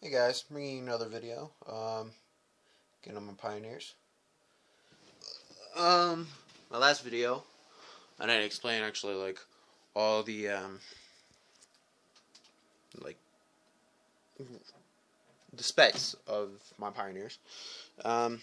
Hey guys, bringing you another video. Again, I'm a Pioneers. My last video, I didn't explain actually like all the like the specs of my Pioneers. The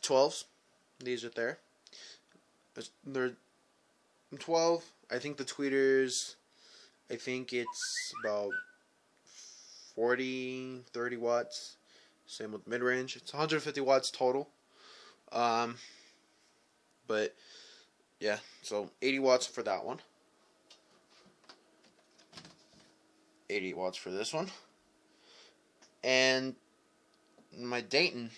12s, these right there. They're 12. I think the tweeters. I think it's about 30 watts. Same with mid-range. It's 150 watts total. But yeah, so 80 watts for that one. 80 watts for this one. And my Dayton,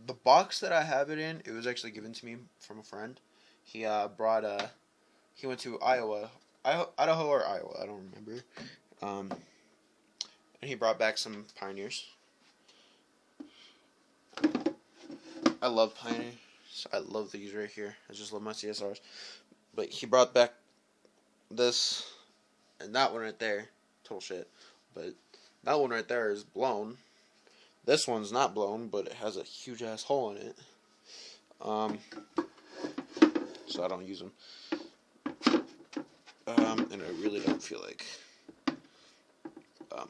the box that I have it in, it was actually given to me from a friend. He he went to Idaho or Iowa, I don't remember. And he brought back some Pioneers. I love Pioneers. I love these right here. I just love my CSRs. But he brought back this and that one right there. Total shit. But that one right there is blown. This one's not blown, but it has a huge ass hole in it. So I don't use them. And I really don't feel like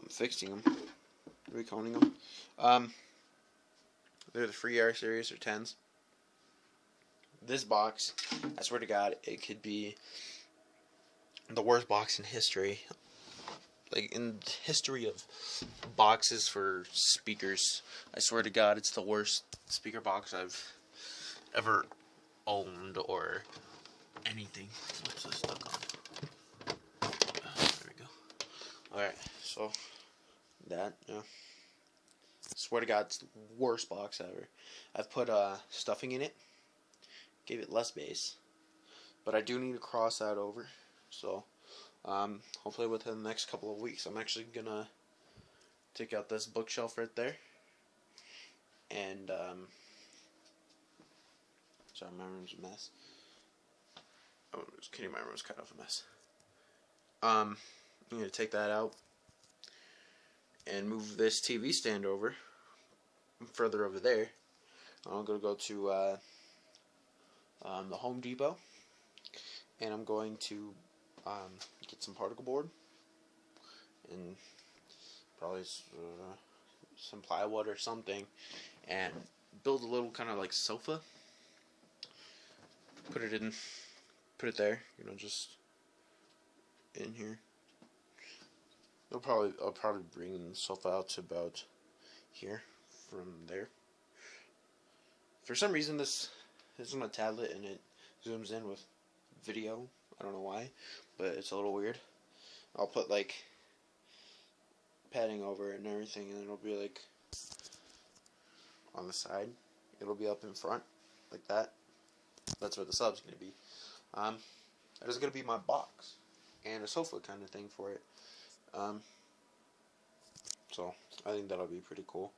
fixing them, reconing them. They're the free air series or 10s. This box, I swear to God, it could be the worst box in history. Like, in the history of boxes for speakers, I swear to God, it's the worst speaker box I've ever owned or anything. What's this stuck on? There we go. Alright, so that, yeah. Swear to God, it's the worst box ever. I've put stuffing in it, gave it less bass, but I do need to cross that over. So, hopefully within the next couple of weeks, I'm actually gonna take out this bookshelf right there, and sorry, my room's a mess. Oh, just kidding, my room's kind of a mess. I'm gonna take that out and move this TV stand over further over there. I'm gonna go to the Home Depot, and I'm going to get some particle board and probably some plywood or something, and build a little kind of like sofa. Put it there, just in here. I'll probably bring the sofa out to about here from there. For some reason, this is my tablet and it zooms in with video. I don't know why, but it's a little weird. I'll put like padding over it and everything, and it'll be like on the side. It'll be up in front like that. That's where the sub's gonna be. That is gonna be my box and a sofa kind of thing for it. So I think that'll be pretty cool.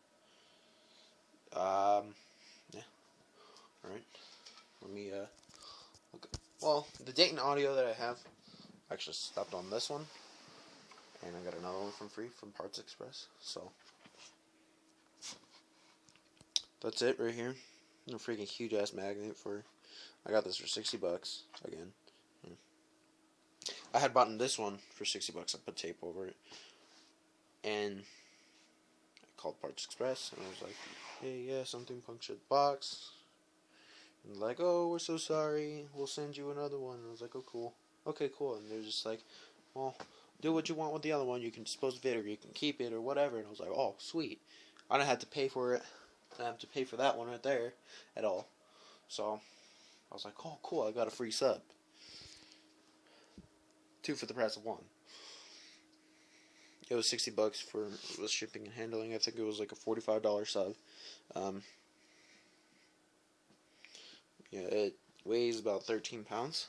Yeah. Alright. Let me look. Well, the Dayton audio that I have, I actually stopped on this one, and I got another one from free from Parts Express. So that's it right here. A freaking huge ass magnet for. I got this for $60 again. I had bought this one for $60. I put tape over it, and I called Parts Express, and I was like, "Hey, yeah, something punctured the box." And like, "Oh, we're so sorry. We'll send you another one." And I was like, "Oh, cool. Okay, cool." And they're just like, "Well, do what you want with the other one. You can dispose of it, or you can keep it, or whatever." And I was like, "Oh, sweet. I don't have to pay for it. I don't have to pay for that one right there at all." So I was like, "Oh, cool. I got a free sub. 2 for the price of 1." It was $60 for with shipping and handling. I think it was like a $45 sub. Yeah, it weighs about 13 pounds.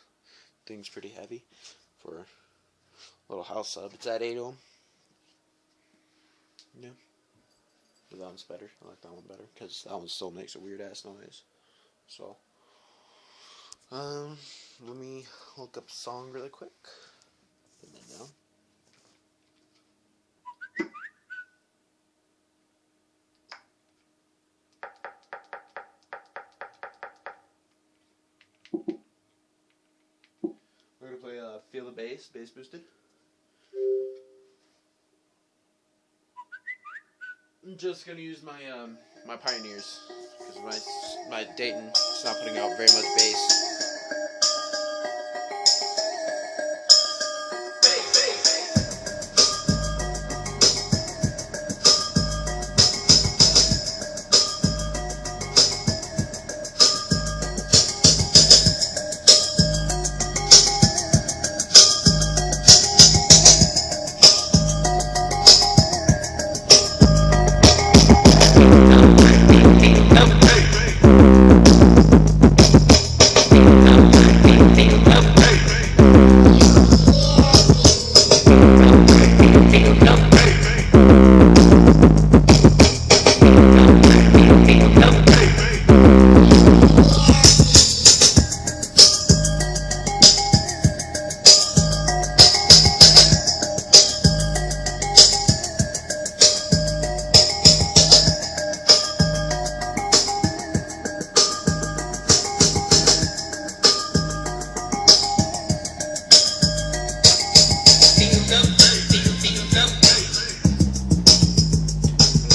Thing's pretty heavy for a little house sub. It's at 8 ohm. Yeah. But that one's better. I like that one better because that one still makes a weird ass noise. So, let me look up a song really quick. Put that down. play Feel the Bass boosted. I'm just gonna use my my Pioneers because my Dayton is not putting out very much bass.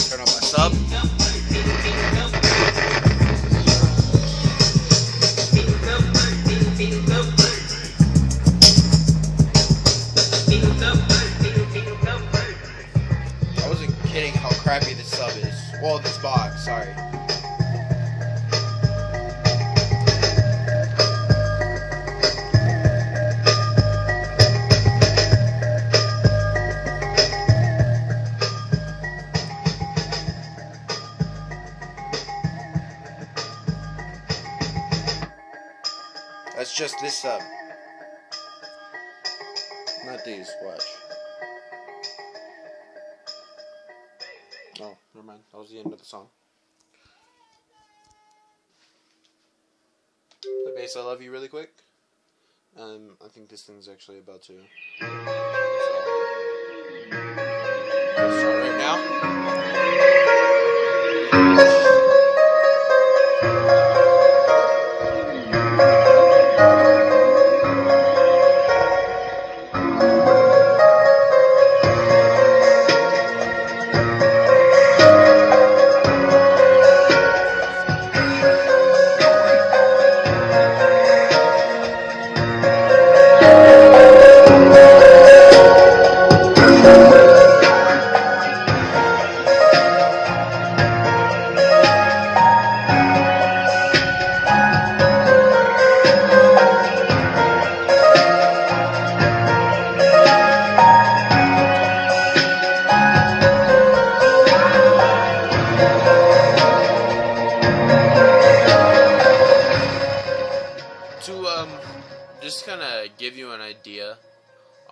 Turn on my sub. I wasn't kidding how crappy this sub is. Well, this box, sorry. That's just this sub. Not these, watch. Oh, never mind. That was the end of the song. Play Bass I Love You really quick. I think this thing's actually about to. So, let's start right now. Just kind of give you an idea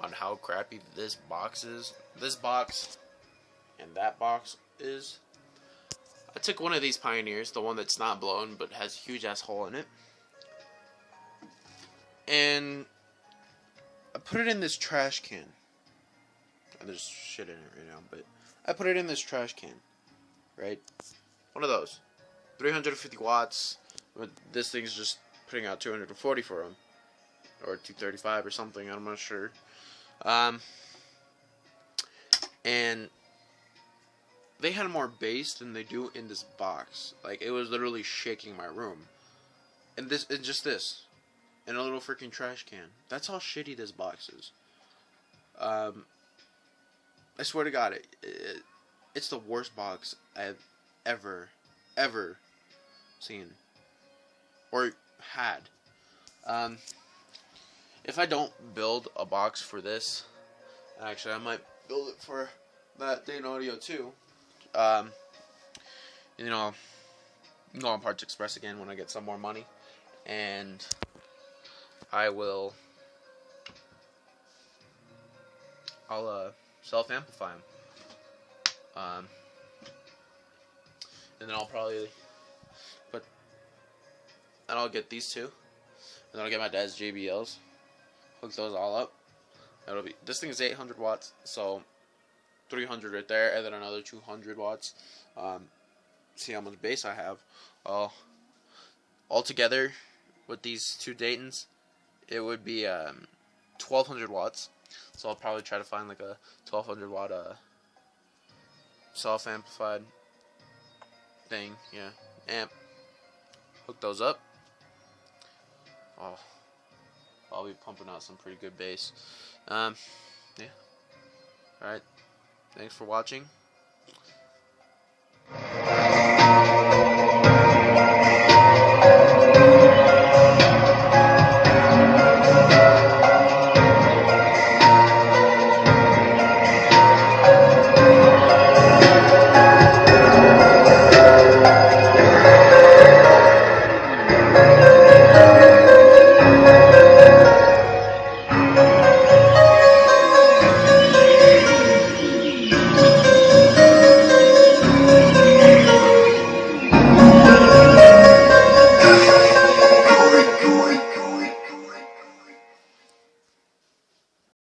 on how crappy this box is. This box and that box is. I took one of these Pioneers, the one that's not blown but has a huge ass hole in it, and I put it in this trash can. And there's shit in it right now, but I put it in this trash can, right? One of those, 350 watts. But this thing's just putting out 240 for them. Or 235 or something, I'm not sure. And they had more bass than they do in this box. Like, it was literally shaking my room. And this, and just this. In a little freaking trash can. That's how shitty this box is. I swear to God, it's the worst box I've ever seen. Or had. If I don't build a box for this, actually I might build it for that Dayton Audio too. You know, go on Parts Express again when I get some more money, and I'll self-amplify them. And then I'll probably I'll get these two, and then I'll get my dad's JBLs. Hook those all up. That'll be, this thing is 800 watts, so 300 right there, and then another 200 watts. See how much bass I have. Well, all together with these two Daytons, it would be 1200 watts. So I'll probably try to find like a 1200 watt self-amplified thing, yeah, amp. Hook those up. Oh, I'll be pumping out some pretty good bass. Yeah. Alright. Thanks for watching.